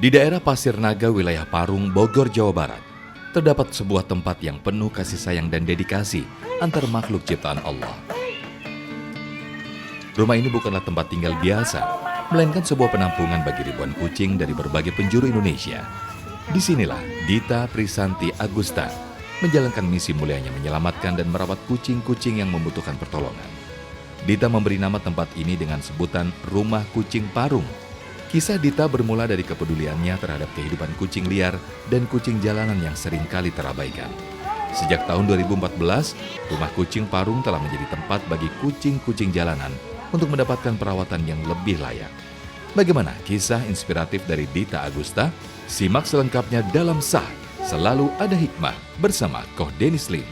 Di daerah Pasir Naga, wilayah Parung, Bogor, Jawa Barat, terdapat sebuah tempat yang penuh kasih sayang dan dedikasi antar makhluk ciptaan Allah. Rumah ini bukanlah tempat tinggal biasa, melainkan sebuah penampungan bagi ribuan kucing dari berbagai penjuru Indonesia. Disinilah Dita Prisanti Agusta menjalankan misi mulianya menyelamatkan dan merawat kucing-kucing yang membutuhkan pertolongan. Dita memberi nama tempat ini dengan sebutan Rumah Kucing Parung. Kisah Dita bermula dari kepeduliannya terhadap kehidupan kucing liar dan kucing jalanan yang sering kali terabaikan. Sejak tahun 2014, Rumah Kucing Parung telah menjadi tempat bagi kucing-kucing jalanan untuk mendapatkan perawatan yang lebih layak. Bagaimana kisah inspiratif dari Dita Agusta? Simak selengkapnya dalam Sah Selalu Ada Hikmah bersama Koh Dennis Lim.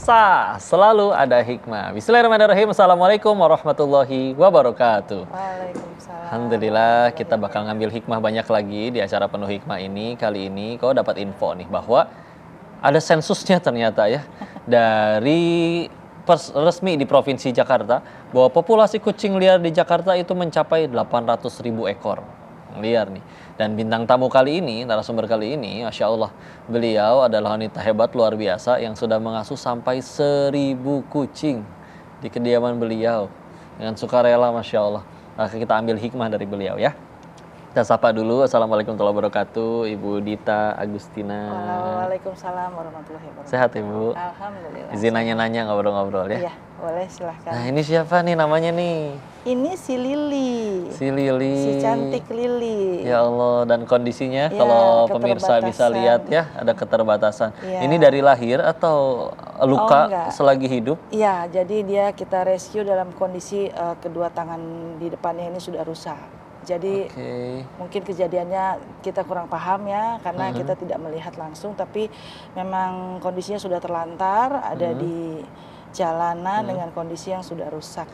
Sah Selalu Ada Hikmah. Bismillahirrahmanirrahim. Assalamualaikum warahmatullahi wabarakatuh. Waalaikumsalam. Alhamdulillah kita bakal ngambil hikmah banyak lagi di acara Penuh Hikmah ini. Kali ini kau dapat info nih bahwa ada sensusnya ternyata ya. Dari resmi di Provinsi Jakarta bahwa populasi kucing liar di Jakarta itu mencapai 800.000 ekor liar nih. Dan bintang tamu kali ini, narasumber kali ini, Masya Allah, beliau adalah wanita hebat luar biasa yang sudah mengasuh sampai 1.000 kucing di kediaman beliau dengan sukarela, Masya Allah. Maka kita ambil hikmah dari beliau ya. Kita sapa dulu. Assalamualaikum warahmatullahi wabarakatuh, Ibu Dita Agustina. Waalaikumsalam warahmatullahi wabarakatuh. Sehat Ibu? Alhamdulillah. Izin nanya-nanya ngobrol-ngobrol ya? Iya, boleh silahkan. Nah ini siapa nih namanya nih? Ini si Lili. Si Lili. Si cantik Lili. Ya Allah, dan kondisinya Ya, kalau pemirsa bisa keterbatasan. lihat ya, ada keterbatasan. Ya. Ini dari lahir atau luka enggak. selagi hidup? Iya, jadi kita rescue dalam kondisi kedua tangan di depannya ini sudah rusak. Jadi Oke. mungkin kejadiannya kita kurang paham ya, karena kita tidak melihat langsung, tapi memang kondisinya sudah terlantar, ada di jalanan dengan kondisi yang sudah rusak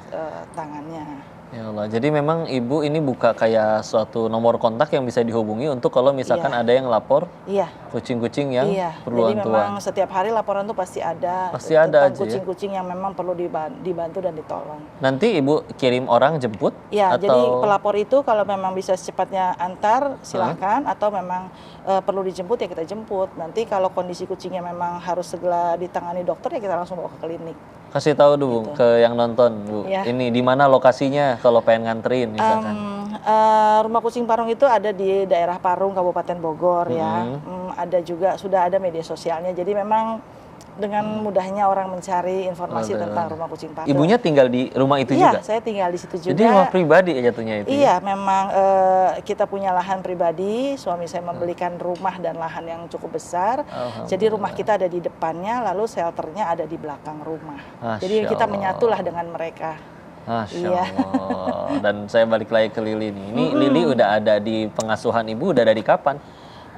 tangannya. Ya Allah, jadi memang Ibu ini buka kayak suatu nomor kontak yang bisa dihubungi untuk kalau misalkan Iya. ada yang lapor Iya. kucing-kucing yang Iya, perlu jadi bantuan. memang setiap hari laporan tuh pasti ada Pasti ada tentang aja ya? kucing-kucing yang memang perlu dibantu dan ditolong. Nanti Ibu kirim orang jemput? Ya, atau... jadi pelapor itu kalau memang bisa secepatnya antar silakan, atau memang perlu dijemput ya kita jemput. Nanti kalau kondisi kucingnya memang harus segera ditangani dokter ya kita langsung bawa ke klinik. Kasih tahu dulu ke yang nonton, Bu. Iya. Ini di mana lokasinya kalau pengen nganterin misalkan? Rumah Kucing Parung itu ada di daerah Parung, Kabupaten Bogor ya. Ada juga sudah ada media sosialnya. Jadi memang dengan mudahnya orang mencari informasi tentang Rumah Kucing Parung. Ibunya tinggal di rumah itu Iya, juga? saya tinggal di situ juga. Jadi rumah pribadi jatuhnya itu? Iya, memang kita punya lahan pribadi. Suami saya membelikan rumah dan lahan yang cukup besar. Jadi rumah kita ada di depannya, lalu shelternya ada di belakang rumah. Jadi Masya kita Allah. menyatulah dengan mereka. Masya Iya. Allah. Dan saya balik lagi ke Lili nih. Ini Lili udah ada di pengasuhan Ibu udah dari kapan?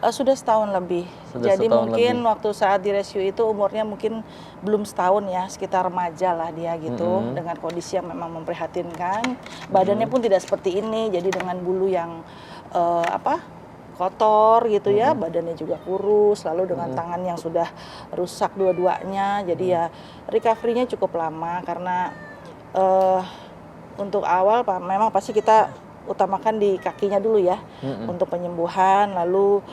Sudah setahun lebih. Sudah Jadi setahun mungkin lebih. waktu saat di rescue itu umurnya mungkin belum setahun ya, sekitar remaja lah dia gitu, dengan kondisi yang memang memprihatinkan. Badannya pun tidak seperti ini, jadi dengan bulu yang kotor gitu ya, badannya juga kurus, lalu dengan tangan yang sudah rusak dua-duanya. Jadi ya recovery-nya cukup lama karena untuk awal memang pasti kita utamakan di kakinya dulu ya untuk penyembuhan, lalu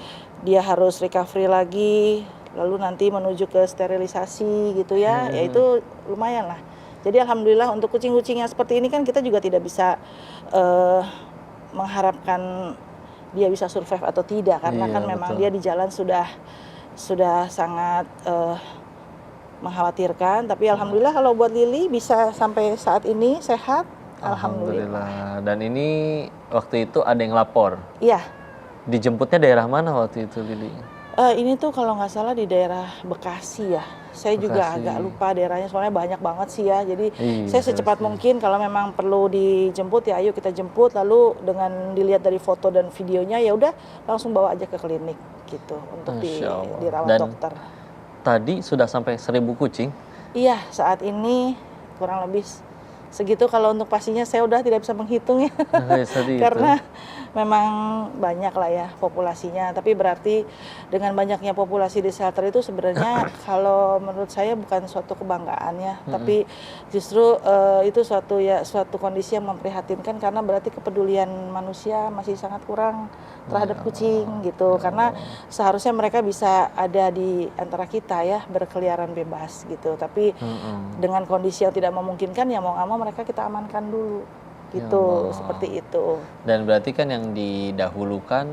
dia harus recovery lagi, lalu nanti menuju ke sterilisasi gitu ya, ya itu lumayan lah. Jadi alhamdulillah untuk kucing-kucing yang seperti ini kan kita juga tidak bisa mengharapkan dia bisa survive atau tidak, karena Iya, kan memang betul. dia di jalan sudah sangat mengkhawatirkan. Tapi alhamdulillah kalau buat Lili bisa sampai saat ini sehat. Alhamdulillah. Dan ini waktu itu ada yang lapor. Iya, Dijemputnya daerah mana waktu itu Lili? ini tuh kalau nggak salah di daerah Bekasi ya. Saya juga Bekasi. agak lupa daerahnya, soalnya banyak banget sih ya. Jadi Iya, saya secepat mungkin kalau memang perlu dijemput ya ayo kita jemput. Lalu dengan dilihat dari foto dan videonya ya udah langsung bawa aja ke klinik gitu untuk Masya Allah. dirawat Dan dokter. Tadi sudah sampai 1.000 kucing. Iya, saat ini kurang lebih segitu. Kalau untuk pastinya saya udah tidak bisa menghitung ya. Sedih itu. Karena memang banyak lah ya populasinya. Tapi berarti dengan banyaknya populasi di shelter itu sebenarnya kalau menurut saya bukan suatu kebanggaan ya. Tapi justru itu suatu kondisi yang memprihatinkan, karena berarti kepedulian manusia masih sangat kurang terhadap kucing gitu. Karena seharusnya mereka bisa ada di antara kita ya, berkeliaran bebas gitu. Tapi dengan kondisi yang tidak memungkinkan, ya mau nggak mau mereka kita amankan dulu gitu, seperti itu. Dan berarti kan yang didahulukan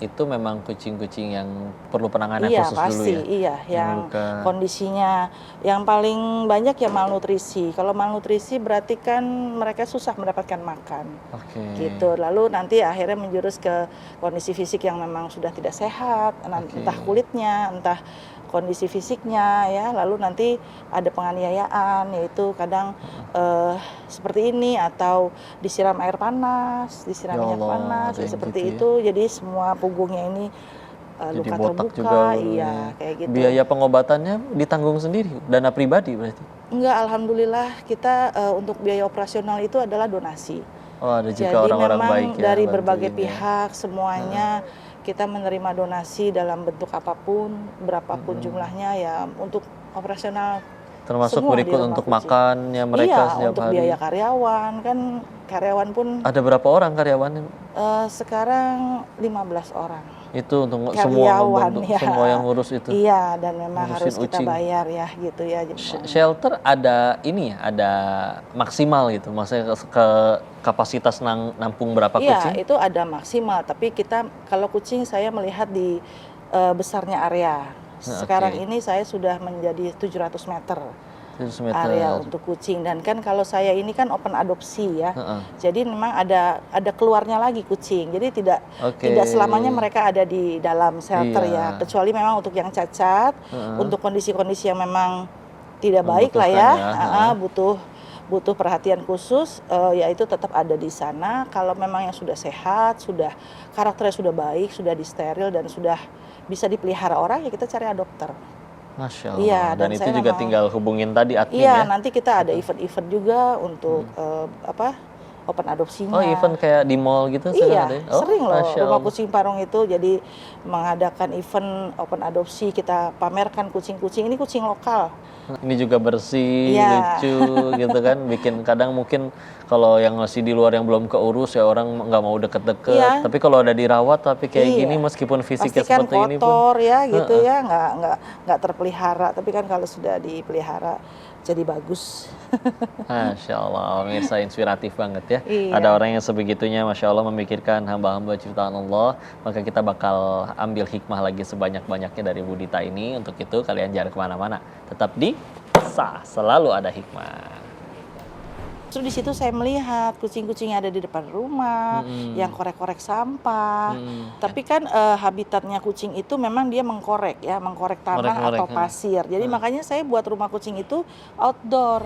itu memang kucing-kucing yang perlu penanganan khusus dulu ya? Iya, yang kondisinya yang paling banyak ya malnutrisi. Kalau malnutrisi berarti kan mereka susah mendapatkan makan. Gitu. Lalu nanti akhirnya menjurus ke kondisi fisik yang memang sudah tidak sehat, entah kulitnya, entah kondisi fisiknya ya. Lalu nanti ada penganiayaan, yaitu kadang seperti ini, atau disiram air panas, disiram minyak panas, seperti itu. Jadi semua punggungnya ini luka terbuka, juga, iya kayak gitu. Biaya pengobatannya ditanggung sendiri, dana pribadi berarti? Enggak, alhamdulillah kita untuk biaya operasional itu adalah donasi. Oh, ada juga jadi orang-orang memang baik ya, dari berbagai pihak semuanya kita menerima donasi dalam bentuk apapun, berapapun jumlahnya ya, untuk operasional. Termasuk semua berikut di rumah untuk kucing. makannya mereka Iya, setiap untuk hari. biaya karyawan, kan karyawan pun Ada berapa orang karyawannya? sekarang 15 orang. Itu untuk semua Karyawan, membantu, ya. semua yang ngurus itu. Iya, dan memang Ngurusin harus kita kucing. bayar ya gitu ya. Shelter ada ini ya, ada maksimal gitu, maksudnya ke kapasitas nampung berapa kucing? Iya, itu ada maksimal, tapi kita kalau kucing saya melihat di besarnya area. Sekarang ini saya sudah menjadi 700 meter. 700 meter. Area untuk kucing, dan kan kalau saya ini kan open adopsi ya. Jadi memang ada keluarnya lagi kucing. Jadi tidak selamanya mereka ada di dalam shelter ya, kecuali memang untuk yang cacat, untuk kondisi-kondisi yang memang tidak baik lah ya, butuh perhatian khusus, ya itu tetap ada di sana. Kalau memang yang sudah sehat, sudah karakternya sudah baik, sudah disteril dan sudah bisa dipelihara orang, ya kita cari adopter. Masya Allah. Iya, dan itu juga tinggal hubungin tadi admin ya. ya? Nanti kita ada event-event juga untuk open adopsinya. Oh, event kayak di mall gitu? Iya, ada? sering loh. Masya Rumah Allah. Kucing Parung itu jadi mengadakan event open adopsi, kita pamerkan kucing-kucing, ini kucing lokal. Ini juga bersih, lucu gitu kan, bikin kadang mungkin kalau yang masih di luar yang belum keurus ya orang nggak mau deket-deket. Tapi kalau udah dirawat tapi kayak gini, meskipun fisiknya pastikan seperti ini pun kotor ya gitu ya, nggak terpelihara. Tapi kan kalau sudah dipelihara jadi bagus. Masya Allah, pemirsa inspiratif banget ya. Iya. Ada orang yang sebegitunya, Masya Allah, memikirkan hamba-hamba ciptaan Allah. Maka kita bakal ambil hikmah lagi sebanyak-banyaknya dari Bu Dita ini. Untuk itu kalian jangan kemana-mana, tetap di Sah Selalu Ada Hikmah. Terus di situ saya melihat kucing-kucing yang ada di depan rumah, yang korek-korek sampah. Tapi kan habitatnya kucing itu memang dia mengkorek tanah atau pasir. Jadi makanya saya buat rumah kucing itu outdoor.